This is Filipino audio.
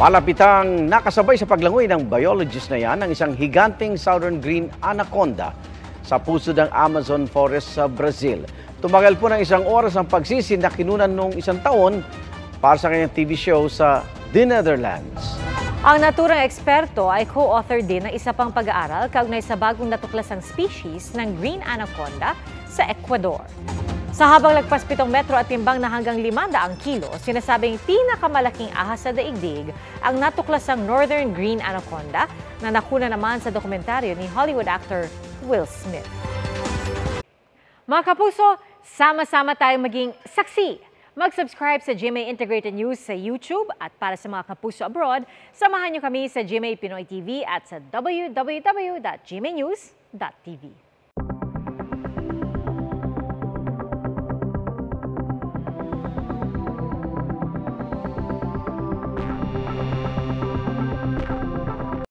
Malapitang nakasabay sa paglangoy ng biologist na yan ang isang higanting southern green anaconda sa puso ng Amazon forest sa Brazil. Tumagal po ng isang oras ang pagsisid na kinunan nung isang taon para sa kanyang TV show sa The Netherlands. Ang naturang eksperto ay co-author din ng isa pang pag-aaral kaugnay sa bagong natuklasang species ng green anaconda sa Ecuador. Sa habang lagpas 7 metro at timbang na hanggang 500 kilo, sinasabing pinakamalaking ahas sa daigdig ang natuklasang northern green anaconda na nakuna naman sa dokumentaryo ni Hollywood actor Will Smith. Mga kapuso, sama-sama tayong maging saksi. Mag-subscribe sa GMA Integrated News sa YouTube at para sa mga kapuso abroad, samahan niyo kami sa GMA Pinoy TV at sa www.gmanews.tv.